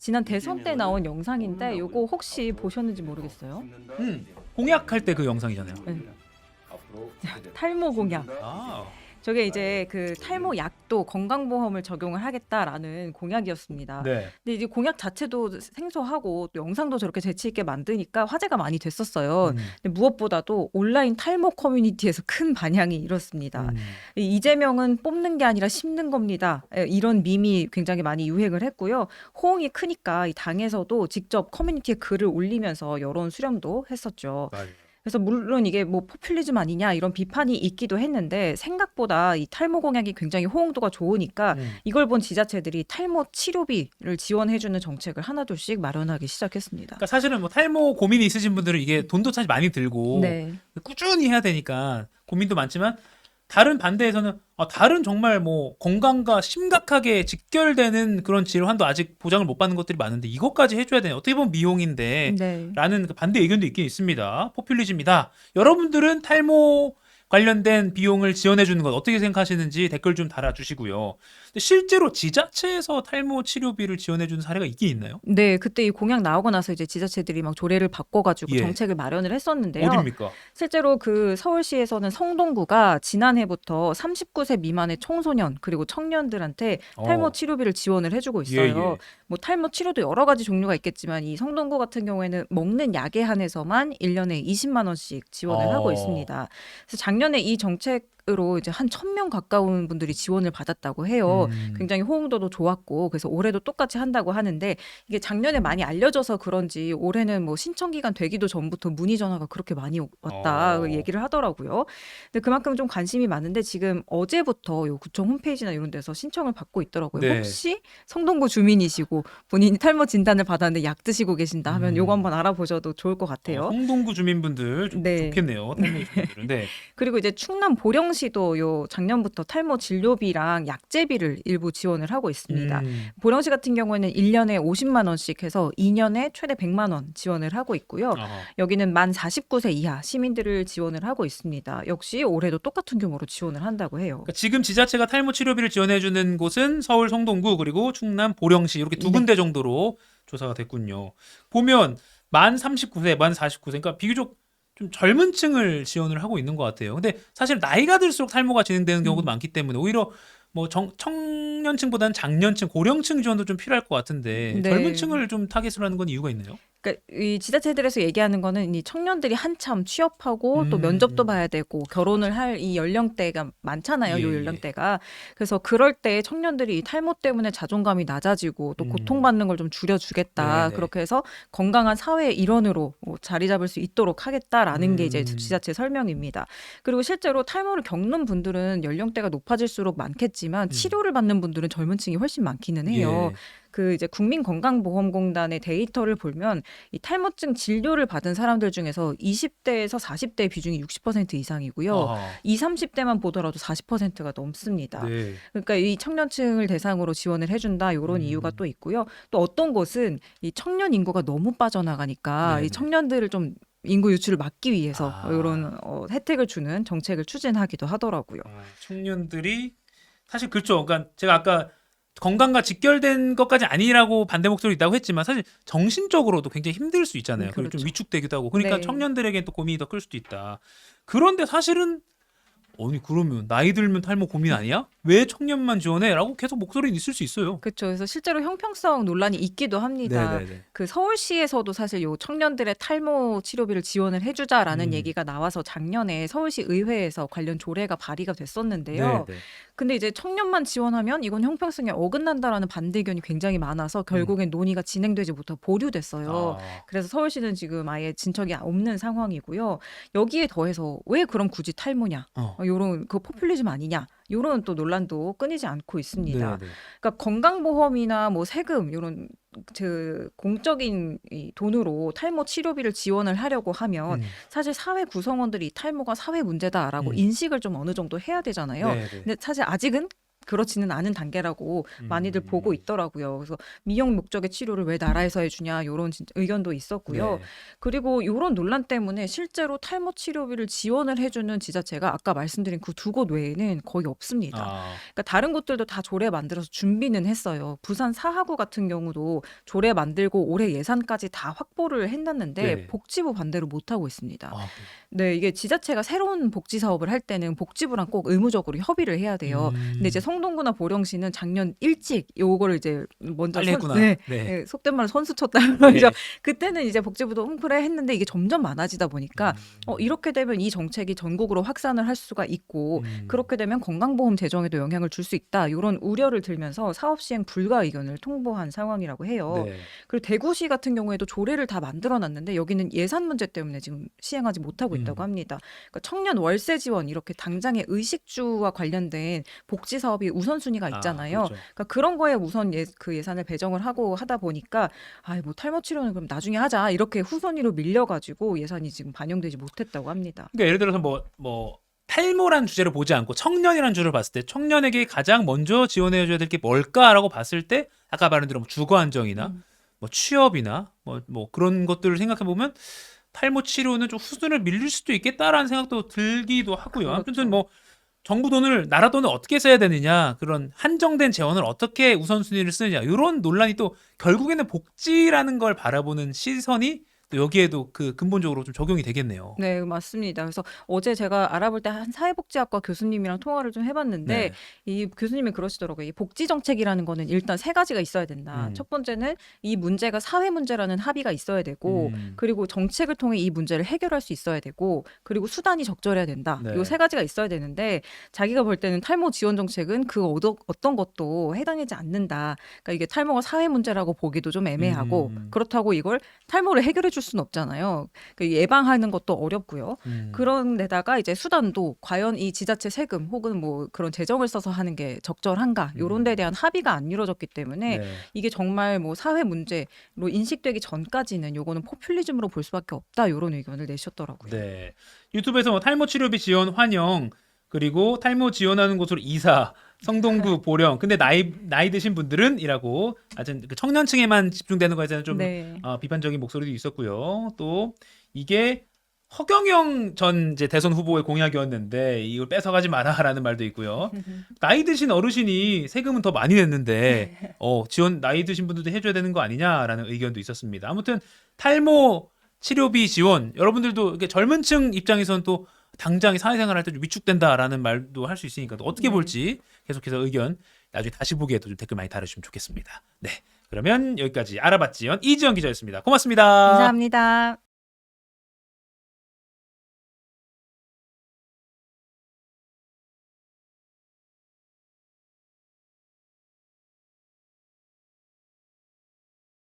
지난 대선 때 나온 영상인데 요거 혹시 보셨는지 모르겠어요. 공약할 때 그 영상이잖아요. 네. 탈모 공약. 아, 저게 이제 그 탈모 약도 건강보험을 적용을 하겠다라는 공약이었습니다. 네. 근데 이제 공약 자체도 생소하고 또 영상도 저렇게 재치 있게 만드니까 화제가 많이 됐었어요. 근데 무엇보다도 온라인 탈모 커뮤니티에서 큰 반향이 일었습니다. 이 이재명은 뽑는 게 아니라 심는 겁니다. 이런 밈이 굉장히 많이 유행을 했고요. 호응이 크니까 이 당에서도 직접 커뮤니티에 글을 올리면서 여론 수렴도 했었죠. 맞아요. 그래서 물론 이게 뭐 포퓰리즘 아니냐 이런 비판이 있기도 했는데 생각보다 이 탈모 공약이 굉장히 호응도가 좋으니까 이걸 본 지자체들이 탈모 치료비를 지원해주는 정책을 하나둘씩 마련하기 시작했습니다. 그러니까 사실은 뭐 탈모 고민이 있으신 분들은 이게 돈도 사실 많이 들고 네. 꾸준히 해야 되니까 고민도 많지만 다른 반대에서는 다른 정말 뭐 건강과 심각하게 직결되는 그런 질환도 아직 보장을 못 받는 것들이 많은데 이것까지 해줘야 되는 어떻게 보면 미용인데 네. 라는 그 반대 의견도 있긴 있습니다. 포퓰리즘이다. 여러분들은 탈모 관련된 비용을 지원해 주는 것 어떻게 생각하시는지 댓글 좀 달아주시고요. 근데 실제로 지자체에서 탈모 치료비를 지원해 주는 사례가 있긴 있나요? 네, 그때 이 공약 나오고 나서 이제 지자체들이 막 조례를 바꿔가지고 예. 정책을 마련을 했었는데요. 어딥니까? 실제로 그 서울시에서는 성동구가 지난해부터 39세 미만의 청소년 그리고 청년들한테 탈모 치료비를 지원을 해주고 있어요. 예. 뭐 탈모 치료도 여러 가지 종류가 있겠지만 이 성동구 같은 경우에는 먹는 약에 한해서만 1년에 20만 원씩 지원을 하고 있습니다. 그래서 작년에 이 정책으로 이제 한 1,000명 가까운 분들이 지원을 받았다고 해요. 굉장히 호응도도 좋았고 그래서 올해도 똑같이 한다고 하는데 이게 작년에 많이 알려져서 그런지 올해는 뭐 신청 기간 되기도 전부터 문의 전화가 그렇게 많이 왔다 얘기를 하더라고요. 근데 그만큼 좀 관심이 많은데 지금 어제부터 요 구청 홈페이지나 이런 데서 신청을 받고 있더라고요. 네. 혹시 성동구 주민이시고 본인이 탈모 진단을 받았는데 약 드시고 계신다 하면 요거 한번 알아보셔도 좋을 것 같아요. 성동구 주민분들 좀 네. 좋겠네요. 탈모 주민분들은. 네. 그리고 이제 충남 보령시도 요 작년부터 탈모 진료비랑 약제비를 일부 지원을 하고 있습니다. 보령시 같은 경우에는 1년에 50만 원씩 해서 2년에 최대 100만 원 지원을 하고 있고요. 여기는 만 49세 이하 시민들을 지원을 하고 있습니다. 역시 올해도 똑같은 규모로 지원을 한다고 해요. 그러니까 지금 지자체가 탈모 치료비를 지원해주는 곳은 서울 성동구 그리고 충남 보령시 이렇게 두 네. 군데 정도로 조사가 됐군요. 보면 만 39세, 만 49세 그러니까 비교적 좀 젊은 층을 지원을 하고 있는 것 같아요. 근데 사실 나이가 들수록 탈모가 진행되는 경우도 많기 때문에 오히려 뭐 청년층보다는 장년층, 고령층 지원도 좀 필요할 것 같은데 네. 젊은 층을 좀 타겟으로 하는 건 이유가 있나요? 그러니까 이 지자체들에서 얘기하는 거는 이 청년들이 한참 취업하고 또 면접도 봐야 되고 결혼을 할 이 연령대가 많잖아요. 예, 요 연령대가. 그래서 그럴 때 청년들이 이 탈모 때문에 자존감이 낮아지고 또 고통받는 걸 좀 줄여주겠다. 네네. 그렇게 해서 건강한 사회의 일원으로 뭐 자리 잡을 수 있도록 하겠다라는 게 이제 지자체 설명입니다. 그리고 실제로 탈모를 겪는 분들은 연령대가 높아질수록 많겠지만 치료를 받는 분들은 젊은 층이 훨씬 많기는 해요. 예. 그 이제 국민건강보험공단의 데이터를 보면 이 탈모증 진료를 받은 사람들 중에서 20대에서 40대의 비중이 60% 이상이고요. 아하. 20, 30대만 보더라도 40%가 넘습니다. 네. 그러니까 이 청년층을 대상으로 지원을 해준다 이런 이유가 또 있고요. 또 어떤 곳은 이 청년 인구가 너무 빠져나가니까 네네. 이 청년들을 좀 인구 유출을 막기 위해서 아. 이런 혜택을 주는 정책을 추진하기도 하더라고요. 청년들이 사실 그렇죠. 그러니까 제가 아까 건강과 직결된 것까지 아니라고 반대 목소리 있다고 했지만 사실 정신적으로도 굉장히 힘들 수 있잖아요. 그리고 좀 그렇죠. 위축되기도 하고. 그러니까 네. 청년들에겐 또 고민이 더 클 수도 있다. 그런데 사실은 아니 그러면 나이 들면 탈모 고민 아니야? 왜 청년만 지원해? 라고 계속 목소리는 있을 수 있어요. 그렇죠. 그래서 실제로 형평성 논란이 있기도 합니다. 네네네. 그 서울시에서도 사실 요 청년들의 탈모 치료비를 지원을 해주자라는 얘기가 나와서 작년에 서울시 의회에서 관련 조례가 발의가 됐었는데요. 네네. 근데 이제 청년만 지원하면 이건 형평성에 어긋난다라는 반대 의견이 굉장히 많아서 결국엔 논의가 진행되지 못하고 보류됐어요. 그래서 서울시는 지금 아예 진척이 없는 상황이고요. 여기에 더해서 왜 그럼 굳이 탈모냐? 요런 그 포퓰리즘 아니냐? 요런 또 논란도 끊이지 않고 있습니다. 네네. 그러니까 건강보험이나 뭐 세금 요런 그 공적인 이 돈으로 탈모 치료비를 지원을 하려고 하면 사실 사회 구성원들이 이 탈모가 사회 문제다라고 인식을 좀 어느 정도 해야 되잖아요. 네네. 근데 사실 아직은 그렇지는 않은 단계라고 많이들 보고 있더라고요. 그래서 미용 목적의 치료를 왜 나라에서 해주냐 이런 의견도 있었고요. 네. 그리고 이런 논란 때문에 실제로 탈모 치료비를 지원을 해주는 지자체가 아까 말씀드린 그 두 곳 외에는 거의 없습니다. 아, 그러니까 다른 곳들도 다 조례 만들어서 준비는 했어요. 부산 사하구 같은 경우도 조례 만들고 올해 예산까지 다 확보를 해놨는데 네. 복지부 반대로 못 하고 있습니다. 아, 네, 이게 지자체가 새로운 복지 사업을 할 때는 복지부랑 꼭 의무적으로 협의를 해야 돼요. 근데 이제 성동구나 보령시는 작년 일찍 요거를 이제 먼저 빨리 했구나. 네, 네. 네, 속된 말로 선수 쳤다 말이죠. 네. 그때는 이제 복지부도 그래 했는데 이게 점점 많아지다 보니까 음. 이렇게 되면 이 정책이 전국으로 확산을 할 수가 있고 음. 그렇게 되면 건강보험 재정에도 영향을 줄 수 있다. 이런 우려를 들면서 사업 시행 불가 의견을 통보한 상황이라고 해요. 네. 그리고 대구시 같은 경우에도 조례를 다 만들어 놨는데 여기는 예산 문제 때문에 지금 시행하지 못하고 있다고 합니다. 그러니까 청년 월세 지원 이렇게 당장의 의식주와 관련된 복지 사업이 우선순위가 있잖아요. 그렇죠. 그러니까 그런 거에 우선 그 예산을 배정을 하고 하다 보니까 뭐 탈모 치료는 그럼 나중에 하자 이렇게 후순위로 밀려가지고 예산이 지금 반영되지 못했다고 합니다. 그러니까 예를 들어서 뭐 탈모란 주제를 보지 않고 청년이란 주제를 봤을 때 청년에게 가장 먼저 지원해줘야 될 게 뭘까라고 봤을 때 아까 말한 대로 뭐 주거 안정이나 뭐 취업이나 뭐 그런 것들을 생각해 보면 탈모 치료는 좀 후순위를 밀릴 수도 있겠다라는 생각도 들기도 하고요. 그렇죠. 아무튼 뭐 정부 돈을 나라 돈을 어떻게 써야 되느냐 그런 한정된 재원을 어떻게 우선순위를 쓰느냐 이런 논란이 또 결국에는 복지라는 걸 바라보는 시선이 또 여기에도 그 근본적으로 좀 적용이 되겠네요. 네, 맞습니다. 그래서 어제 제가 알아볼 때 한 사회복지학과 교수님이랑 통화를 좀 해봤는데 네. 이 교수님이 그러시더라고요. 이 복지 정책이라는 거는 일단 세 가지가 있어야 된다. 첫 번째는 이 문제가 사회 문제라는 합의가 있어야 되고 그리고 정책을 통해 이 문제를 해결할 수 있어야 되고 그리고 수단이 적절해야 된다. 네. 요 세 가지가 있어야 되는데 자기가 볼 때는 탈모 지원 정책은 그 어떤 것도 해당하지 않는다. 그러니까 이게 탈모가 사회 문제라고 보기도 좀 애매하고 그렇다고 이걸 탈모를 해결해 줄 수는 없잖아요. 예방하는 것도 어렵고요. 그런 데다가 이제 수단도 과연 이 지자체 세금 혹은 뭐 그런 재정을 써서 하는 게 적절한가 요런 데 대한 합의가 안 이루어졌기 때문에 네. 이게 정말 뭐 사회 문제로 인식되기 전까지는 요거는 포퓰리즘으로 볼 수밖에 없다 요런 의견을 내셨더라고요. 네. 유튜브에서 뭐 탈모 치료비 지원 환영 그리고 탈모 지원하는 곳으로 이사 성동구 보령 근데 나이 드신 분들은 이라고 아주 그 청년층에만 집중되는 거에 대해서 좀 네. 비판적인 목소리도 있었고요. 또 이게 허경영 전 이제 대선 후보의 공약이었는데 이걸 뺏어가지 마라라는 말도 있고요. 나이 드신 어르신이 세금은 더 많이 냈는데 지원 나이 드신 분들도 해줘야 되는 거 아니냐라는 의견도 있었습니다. 아무튼 탈모 치료비 지원 여러분들도 이렇게 젊은층 입장에서는 또 당장 사회생활할 때 좀 위축된다라는 말도 할 수 있으니까 또 어떻게 네. 볼지 계속해서 의견 나중에 다시 보기에도 좀 댓글 많이 달아주시면 좋겠습니다. 네, 그러면 여기까지 알아봤지요. 이지영 기자였습니다. 고맙습니다. 감사합니다.